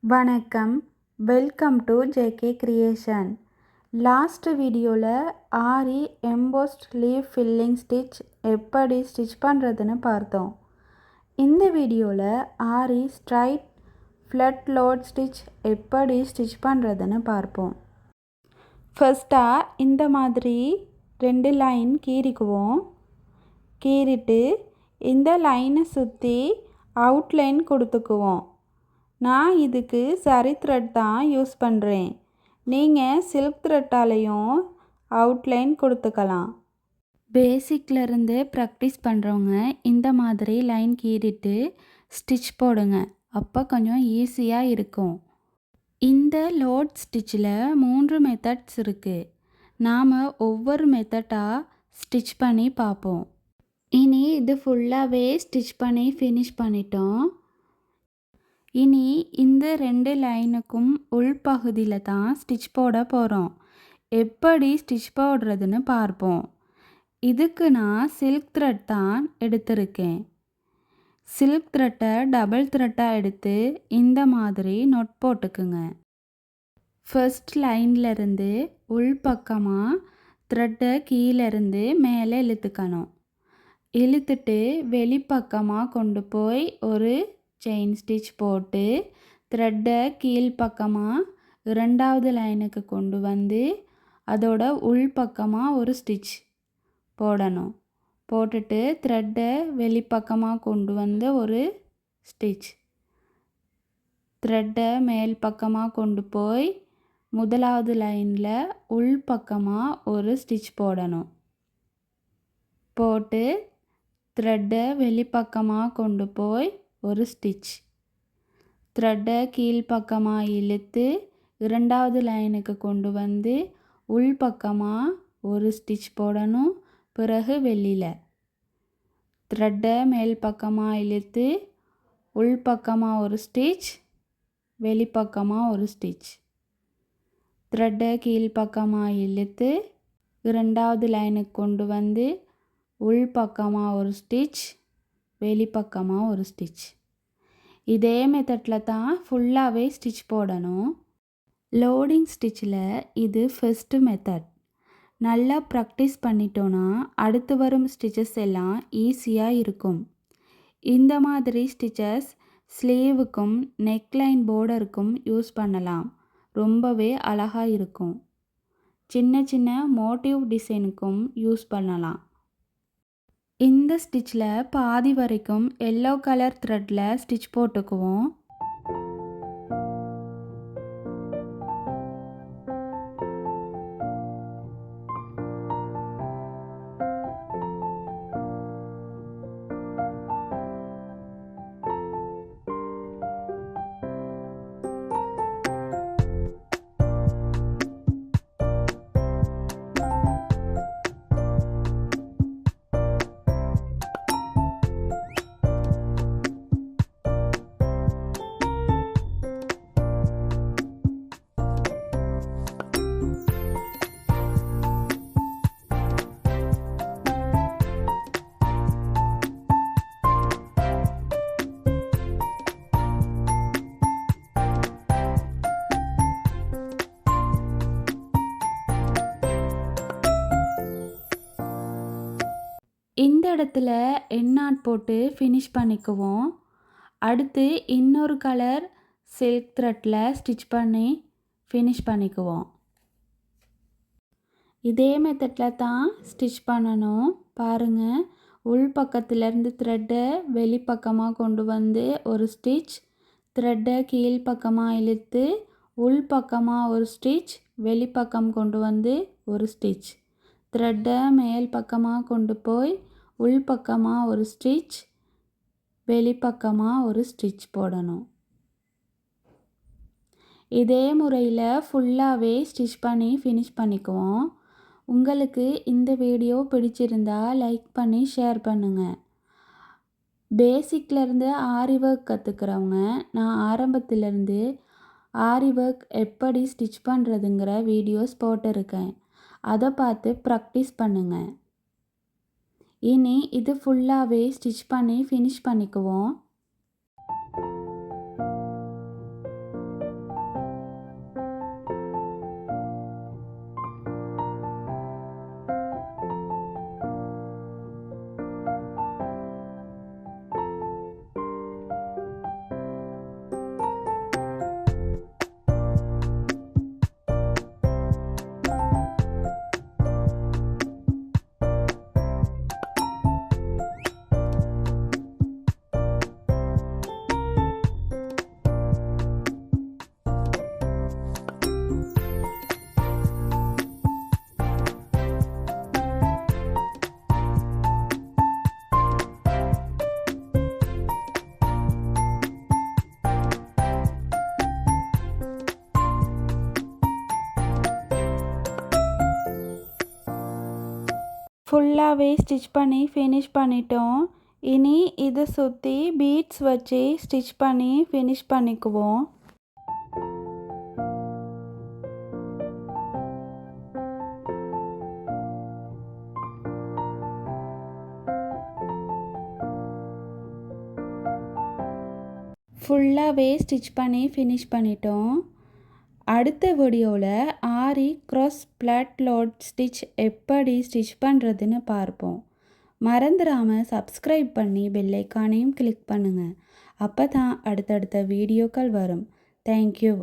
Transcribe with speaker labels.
Speaker 1: வணக்கம், welcome to JK creation. Last வீடியோவில் ஆரி embossed leaf filling stitch எப்படி ஸ்டிச் பண்ணுறதுன்னு பார்த்தோம். இந்த வீடியோவில் ஆரி ஸ்ட்ரைட் ஃப்ளட் லோட் ஸ்டிச் எப்படி ஸ்டிச் பண்ணுறதுன்னு பார்ப்போம். ஃபர்ஸ்ட்டாக இந்த மாதிரி 2 லைன் கீறிக்குவோம். கீறிட்டு இந்த லைனை சுற்றி அவுட்லைன் கொடுத்துக்குவோம். நான் இதுக்கு சரி த்ரெட் தான் யூஸ் பண்ணுறேன். நீங்கள் சில்க் த்ரெட்டாலையும் அவுட்லைன் கொடுத்துக்கலாம். பேசிக்லேருந்து ப்ராக்டிஸ் பண்ணுறவங்க இந்த மாதிரி லைன் கீறிட்டு ஸ்டிச் போடுங்க. அப்போ கொஞ்சம் ஈஸியாக இருக்கும். இந்த லோட் ஸ்டிச்சில் 3 மெத்தட்ஸ் இருக்குது. நாம் ஒவ்வொரு மெத்தடாக ஸ்டிச் பண்ணி பார்ப்போம். இனி இது ஃபுல்லாகவே ஸ்டிச் பண்ணி ஃபினிஷ் பண்ணிட்டோம். இனி இந்த 2 லைனுக்கும் உள்பகுதியில் தான் ஸ்டிச் போட போகிறோம். எப்படி ஸ்டிச் போடுறதுன்னு பார்ப்போம். இதுக்கு நான் சில்க் த்ரெட் தான் எடுத்திருக்கேன். சில்க் த்ரெட்டை டபுள் த்ரெட்டாக எடுத்து இந்த மாதிரி நொட் போட்டுக்குங்க. ஃபர்ஸ்ட் லைன்லேருந்து உள்பக்கமாக த்ரெட்டை கீழேருந்து மேலே இழுத்துக்கணும். இழுத்துட்டு வெளிப்பக்கமாக கொண்டு போய் ஒரு செயின் ஸ்டிச் போட்டு த்ரெட்டை கீழ்ப்பக்கமாக 2வது லைனுக்கு கொண்டு வந்து அதோட உள்பக்கமாக ஒரு ஸ்டிச் போடணும். போட்டுட்டு த்ரெட்டை வெளிப்பக்கமாக கொண்டு வந்து ஒரு ஸ்டிச், த்ரெட்டை மேல் பக்கமாக கொண்டு போய் 1வது லைனில் உள்பக்கமாக ஒரு ஸ்டிச் போடணும். போட்டு த்ரெட்டை வெளிப்பக்கமாக கொண்டு போய் ஒரு ஸ்டிச், த்ரெட்டை கீழ்ப்பக்கமாக இழுத்து 2வது லைனுக்கு கொண்டு வந்து உள்பக்கமாக ஒரு ஸ்டிச் போடணும். பிறகு வெளியில் த்ரெட்டை மேல் பக்கமாக இழுத்து உள்பக்கமாக ஒரு ஸ்டிச், வெளிப்பக்கமாக ஒரு ஸ்டிச், த்ரெட்டை கீழ்ப்பக்கமாக இழுத்து 2வது லைனுக்கு கொண்டு வந்து உள்பக்கமாக ஒரு ஸ்டிச், வெளிப்பக்கமாக ஒரு ஸ்டிச். இதே மெத்தடில் தான் ஃபுல்லாகவே ஸ்டிச் போடணும். லோடிங் ஸ்டிச்சில் இது ஃபஸ்ட்டு மெத்தட். நல்லா ப்ராக்டிஸ் பண்ணிட்டோன்னா அடுத்து வரும் ஸ்டிச்சஸ் எல்லாம் ஈஸியாக இருக்கும். இந்த மாதிரி ஸ்டிச்சஸ் ஸ்லீவுக்கும் நெக்லைன் பார்டருக்கும் யூஸ் பண்ணலாம். ரொம்பவே அழகாக இருக்கும். சின்ன சின்ன மோட்டிவ் டிசைனுக்கும் யூஸ் பண்ணலாம். இந்த ஸ்டிச்சில் பாதி வரைக்கும் எல்லோ கலர் த்ரெட்டில் ஸ்டிச் போட்டுக்குவோம். இந்த இடத்துல எண்ணாட் போட்டு ஃபினிஷ் பண்ணிக்குவோம். அடுத்து இன்னொரு கலர் சில்க் த்ரெட்டில் ஸ்டிச் பண்ணி ஃபினிஷ் பண்ணிக்குவோம். இதே மெத்தடில் தான் ஸ்டிச் பண்ணணும். பாருங்கள், உள் பக்கத்துலேருந்து த்ரெட்டை வெளிப்பக்கமாக கொண்டு வந்து ஒரு ஸ்டிச், த்ரெட்டை கீழ்ப்பக்கமாக இழுத்து உள்பக்கமாக ஒரு ஸ்டிச், வெளிப்பக்கம் கொண்டு வந்து ஒரு ஸ்டிச், த்ரெட்டை மேல் பக்கமாக கொண்டு போய் உள்பக்கமாக ஒரு ஸ்டிச், வெளிப்பக்கமாக ஒரு ஸ்டிச் போடணும். இதே முறையில் ஃபுல்லாகவே ஸ்டிச் பண்ணி ஃபினிஷ் பண்ணிக்குவோம். உங்களுக்கு இந்த வீடியோ பிடிச்சிருந்தா லைக் பண்ணி ஷேர் பண்ணுங்கள். பேசிக்லேருந்து ஆரி ஒர்க் கற்றுக்கிறவங்க நான் ஆரம்பத்திலேருந்து ஆரி ஒர்க் எப்படி ஸ்டிச் பண்ணுறதுங்கிற வீடியோஸ் போட்டிருக்கேன். அதை பார்த்து ப்ராக்டிஸ் பண்ணுங்கள். இனி இது ஃபுல்லாகவே ஸ்டிச் பண்ணி ஃபினிஷ் பண்ணிக்குவோம். ஃபுல்லாகவே ஸ்டிச் பண்ணி ஃபினிஷ் பண்ணிட்டோம். இனி இதை சுற்றி பீட்ஸ் வச்சு ஸ்டிச் பண்ணி ஃபினிஷ் பண்ணிக்குவோம். ஃபுல்லாகவே ஸ்டிச் பண்ணி ஃபினிஷ் பண்ணிட்டோம். அடுத்த வீடியோவில் ஆரி க்ராஸ் பிளட் லோட் ஸ்டிச் எப்படி ஸ்டிச் பண்ணுறதுன்னு பார்ப்போம். மறந்துடாமல் சப்ஸ்கிரைப் பண்ணி பெல் ஐக்கானையும் கிளிக் பண்ணுங்கள். அப்போ தான் அடுத்தடுத்த வீடியோக்கள் வரும். தேங்க்யூ.